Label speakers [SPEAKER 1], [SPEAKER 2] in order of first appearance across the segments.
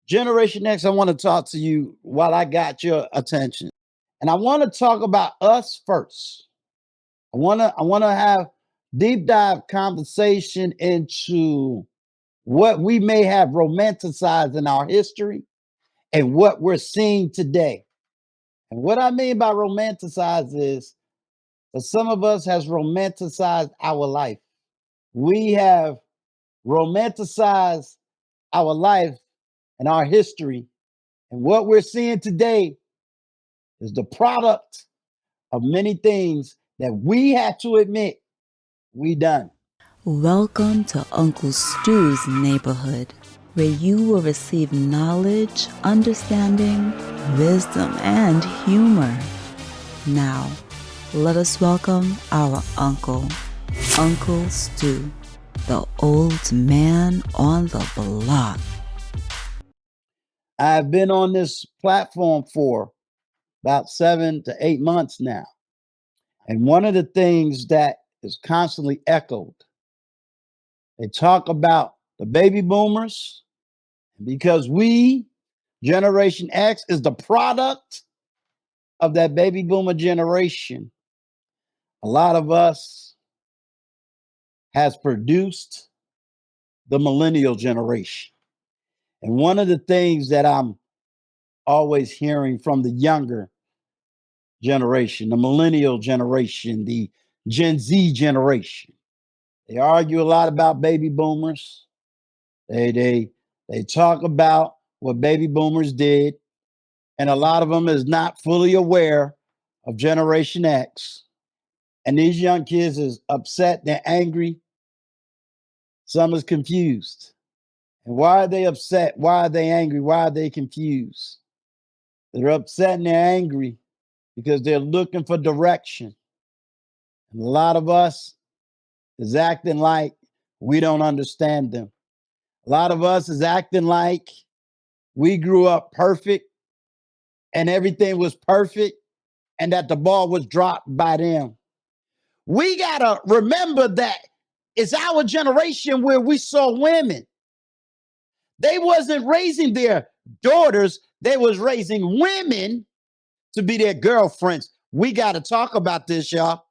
[SPEAKER 1] Generation X, I want to talk to you while I got your attention. And I want to talk about us first. I want to have deep dive conversation into what we may have romanticized in our history and what we're seeing today. And what I mean by romanticize is that some of us has romanticized our life. We have romanticized our life and our history. And what we're seeing today is the product of many things that we had to admit we done.
[SPEAKER 2] Welcome to Uncle Stu's neighborhood, where you will receive knowledge, understanding, wisdom, and humor. Now, let us welcome our uncle, Uncle Stu, the old man on the block.
[SPEAKER 1] I've been on this platform for about 7 to 8 months now. And one of the things that is constantly echoed, they talk about the baby boomers because we, Generation X, is the product of that baby boomer generation. A lot of us has produced the millennial generation. And one of the things that I'm always hearing from the younger generation, the millennial generation, the Gen Z generation, they argue a lot about baby boomers. They talk about what baby boomers did, and a lot of them is not fully aware of Generation X. And these young kids is upset, they're angry, some is confused. And why are they upset? Why are they angry? Why are they confused? They're upset and they're angry because they're looking for direction. And a lot of us is acting like we don't understand them. A lot of us is acting like we grew up perfect and everything was perfect and that the ball was dropped by them. We got to remember that it's our generation where we saw women. They wasn't raising their daughters, they was raising women to be their girlfriends. We got to talk about this, y'all.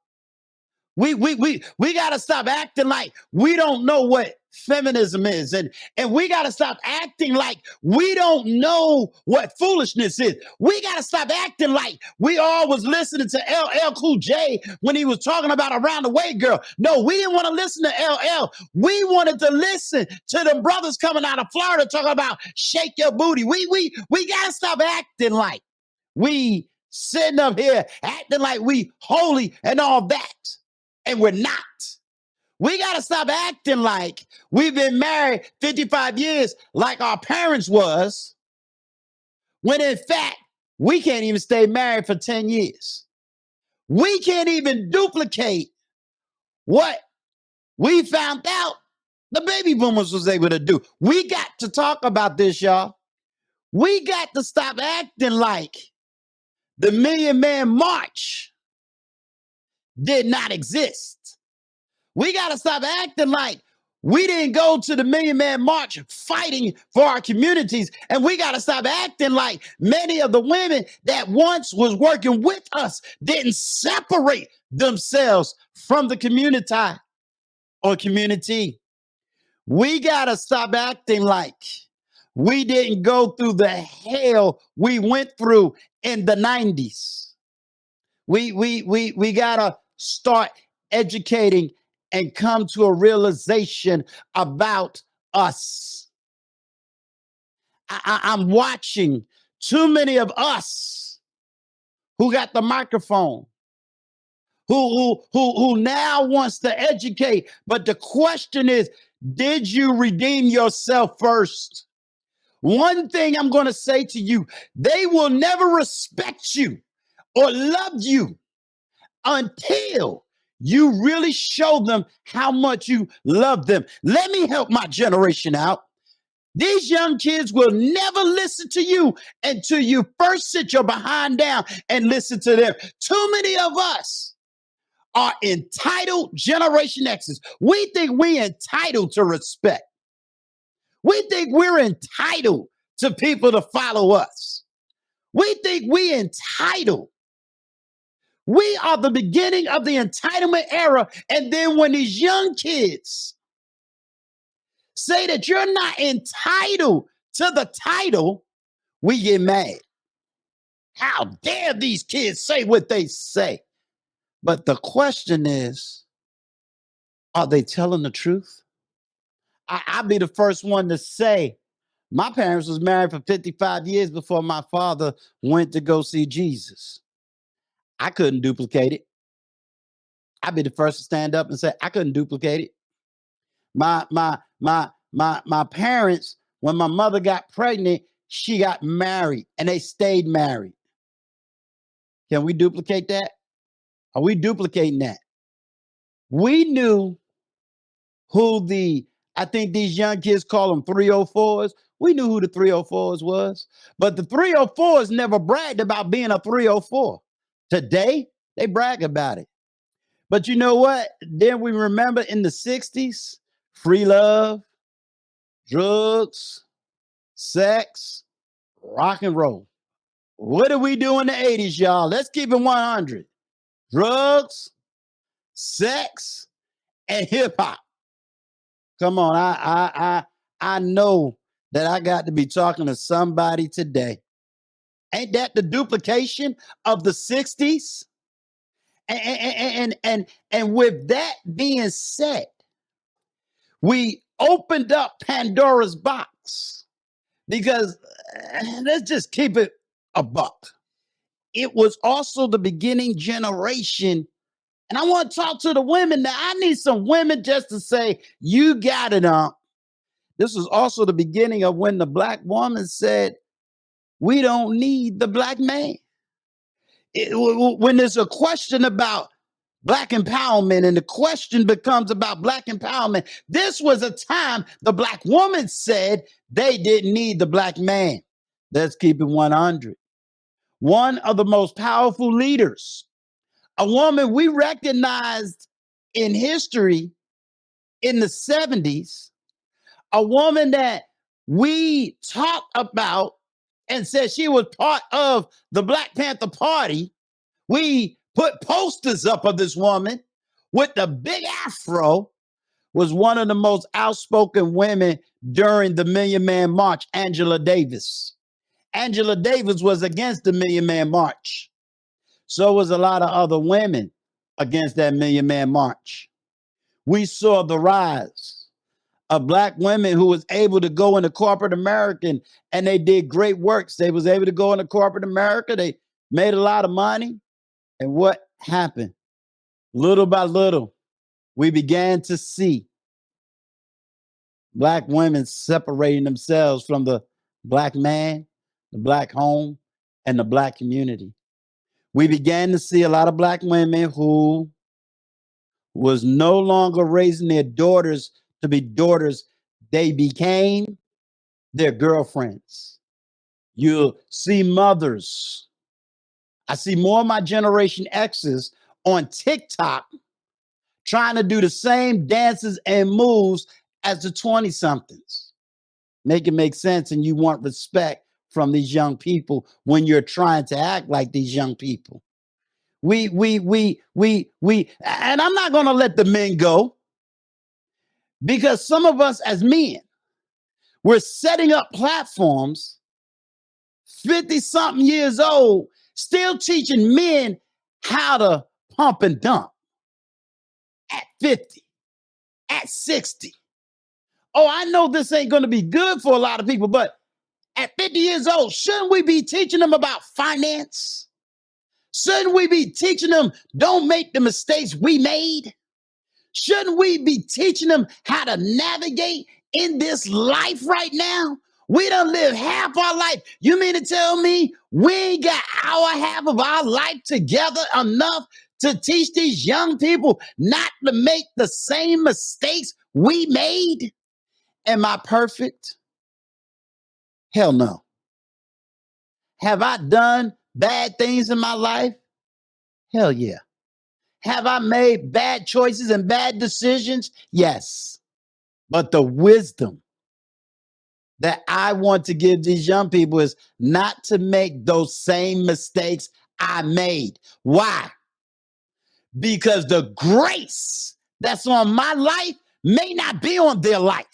[SPEAKER 1] We got to stop acting like we don't know what feminism is, and we got to stop acting like we don't know what foolishness is. We got to stop acting like we all was listening to LL Cool J when he was talking about Around the Way Girl. No, we didn't want to listen to LL. We wanted to listen to the brothers coming out of Florida talking about Shake Your Booty. We got to stop acting like we sitting up here acting like we holy and all that, and we're not. We got to stop acting like we've been married 55 years like our parents was, when in fact, we can't even stay married for 10 years. We can't even duplicate what we found out the baby boomers was able to do. We got to talk about this, y'all. We got to stop acting like the Million Man March did not exist. We got to stop acting like we didn't go to the Million Man March fighting for our communities. And we got to stop acting like many of the women that once was working with us didn't separate themselves from the community or community. We got to stop acting like we didn't go through the hell we went through in the 90s. We got to start educating and come to a realization about us. I'm watching too many of us who got the microphone, who now wants to educate. But the question is, did you redeem yourself first? One thing I'm going to say to you, they will never respect you or love you until you really show them how much you love them. Let me help my generation out. These young kids will never listen to you until you first sit your behind down and listen to them. Too many of us are entitled Generation Xers. We think we're entitled to respect. We think we're entitled to people to follow us. We think we entitled. We are the beginning of the entitlement era. And then when these young kids say that you're not entitled to the title, we get mad. How dare these kids say what they say? But the question is, are they telling the truth? I'll be the first one to say my parents was married for 55 years before my father went to go see Jesus. I couldn't duplicate it. I'd be the first to stand up and say I couldn't duplicate it. My parents, when my mother got pregnant, she got married and they stayed married. Can we duplicate that? Are we duplicating that? We knew who I think these young kids call them 304s. We knew who the 304s was, but the 304s never bragged about being a 304. Today, they brag about it. But you know what? Then we remember in the 60s, free love, drugs, sex, rock and roll. What did we do in the 80s, y'all? Let's keep it 100. Drugs, sex, and hip hop. Come on, I know that I got to be talking to somebody today. Ain't that the duplication of the 60s? And with that being said, we opened up Pandora's box because let's just keep it a buck. It was also the beginning generation. And I want to talk to the women now. I need some women just to say, you got it, This was also the beginning of when the black woman said, we don't need the black man. When there's a question about black empowerment and the question becomes about black empowerment, this was a time the black woman said they didn't need the black man. Let's keep it 100. One of the most powerful leaders, a woman we recognized in history in the 70s, a woman that we talked about and said she was part of the Black Panther Party. We put posters up of this woman with the big afro, was one of the most outspoken women during the Million Man March, Angela Davis. Angela Davis was against the Million Man March. So was a lot of other women against that Million Man March. We saw the rise of black women who was able to go into corporate America and they did great works. They was able to go into corporate America. They made a lot of money. And what happened? Little by little, we began to see black women separating themselves from the black man, the black home, and the black community. We began to see a lot of black women who was no longer raising their daughters to be daughters. They became their girlfriends. You'll see mothers. I see more of my Generation X's on TikTok trying to do the same dances and moves as the 20 somethings. Make it make sense, and you want respect from these young people when you're trying to act like these young people. And I'm not going to let the men go because some of us as men, we're setting up platforms 50 something years old, still teaching men how to pump and dump at 50, at 60. Oh, I know this ain't going to be good for a lot of people, but at 50 years old, shouldn't we be teaching them about finance? Shouldn't we be teaching them don't make the mistakes we made? Shouldn't we be teaching them how to navigate in this life right now? We done live half our life. You mean to tell me we ain't got our half of our life together enough to teach these young people not to make the same mistakes we made? Am I perfect? Hell no. Have I done bad things in my life? Hell yeah. Have I made bad choices and bad decisions? Yes. But the wisdom that I want to give these young people is not to make those same mistakes I made. Why? Because the grace that's on my life may not be on their life.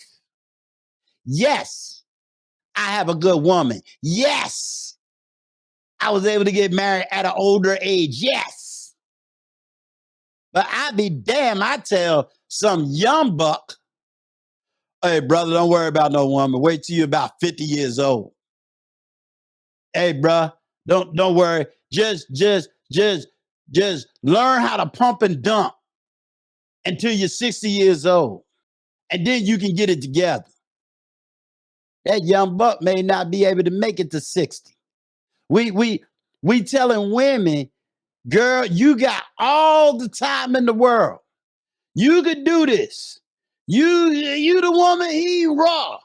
[SPEAKER 1] Yes, I have a good woman. Yes, I was able to get married at an older age. Yes. But I'd be damn, I tell some young buck, hey, brother, don't worry about no woman. Wait till you're about 50 years old. Hey, bro, don't worry. Just learn how to pump and dump until you're 60 years old. And then you can get it together. That young buck may not be able to make it to 60. We telling women, girl, you got all the time in the world. You could do this. You the woman, he raw.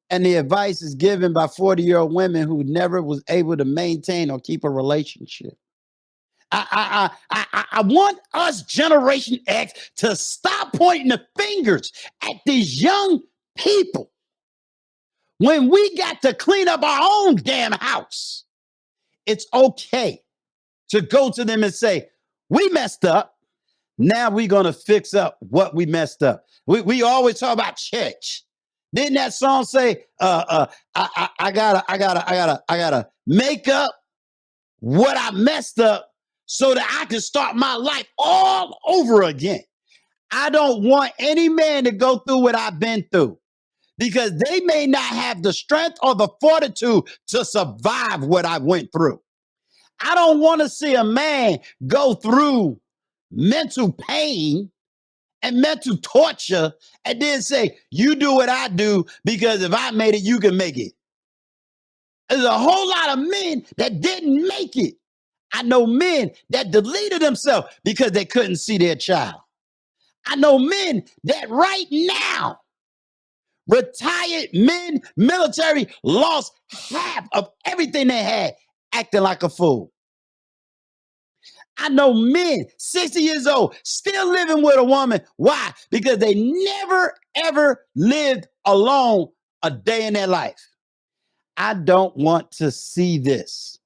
[SPEAKER 1] And the advice is given by 40-year-old women who never was able to maintain or keep a relationship. I want us Generation X to stop pointing the fingers at these young people when we got to clean up our own damn house. It's okay to go to them and say, we messed up. Now we're going to fix up what we messed up. We always talk about church. Didn't that song say, I gotta make up what I messed up so that I can start my life all over again. I don't want any man to go through what I've been through because they may not have the strength or the fortitude to survive what I went through. I don't want to see a man go through mental pain and mental torture and then say, you do what I do because if I made it, you can make it. There's a whole lot of men that didn't make it. I know men that deleted themselves because they couldn't see their child. I know men that right now, retired men, military, lost half of everything they had acting like a fool. I know men, 60 years old, still living with a woman. Why? Because they never, ever lived alone a day in their life. I don't want to see this.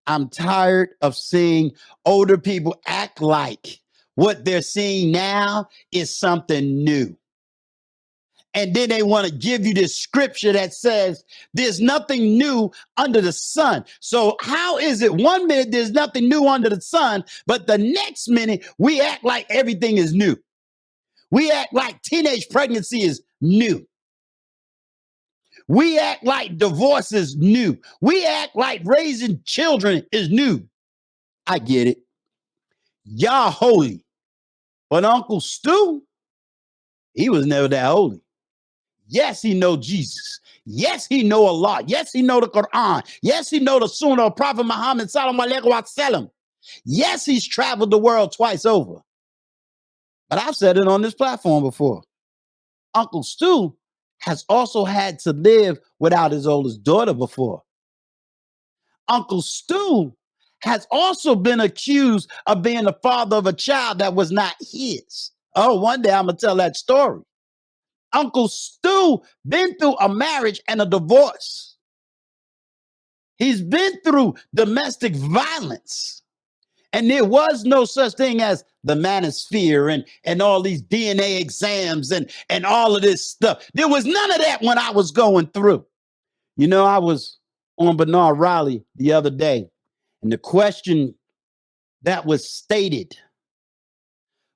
[SPEAKER 1] I'm tired of seeing older people act like what they're seeing now is something new. And then they want to give you this scripture that says there's nothing new under the sun. So how is it 1 minute there's nothing new under the sun, but the next minute we act like everything is new? We act like teenage pregnancy is new. We act like divorce is new. We act like raising children is new. I get it. Y'all holy. But Uncle Stu, he was never that holy. Yes, he know Jesus. Yes, he know Allah. Yes, he know the Quran. Yes, he know the Sunnah of Prophet Muhammad sallallahu alaihi wasallam. Yes, he's traveled the world twice over. But I've said it on this platform before. Uncle Stu has also had to live without his oldest daughter before. Uncle Stu has also been accused of being the father of a child that was not his. Oh, one day I'm going to tell that story. Uncle Stu been through a marriage and a divorce. He's been through domestic violence. And there was no such thing as the manosphere and all these DNA exams and all of this stuff. There was none of that when I was going through. You know, I was on Bernard Riley the other day, and the question that was stated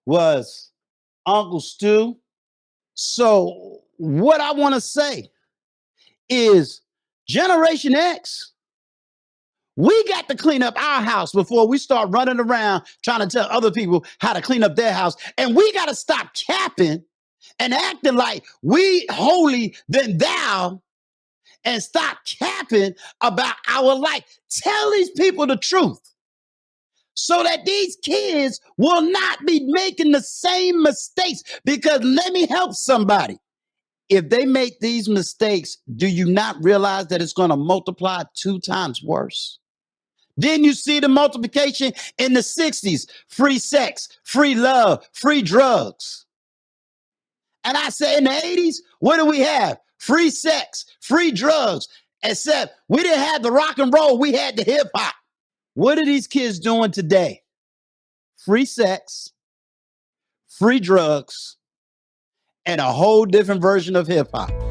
[SPEAKER 1] was, Uncle Stu, so what I want to say is Generation X, we got to clean up our house before we start running around trying to tell other people how to clean up their house. And we got to stop capping and acting like we holy than thou and stop capping about our life. Tell these people the truth so that these kids will not be making the same mistakes. Because let me help somebody. If they make these mistakes, do you not realize that it's going to multiply 2 times worse? Then you see the multiplication in the 60s, free sex, free love, free drugs. And I say in the 80s, what do we have? free sex, free drugs, except we didn't have the rock and roll, we had the hip hop. What are these kids doing today? Free sex, free drugs, and a whole different version of hip hop.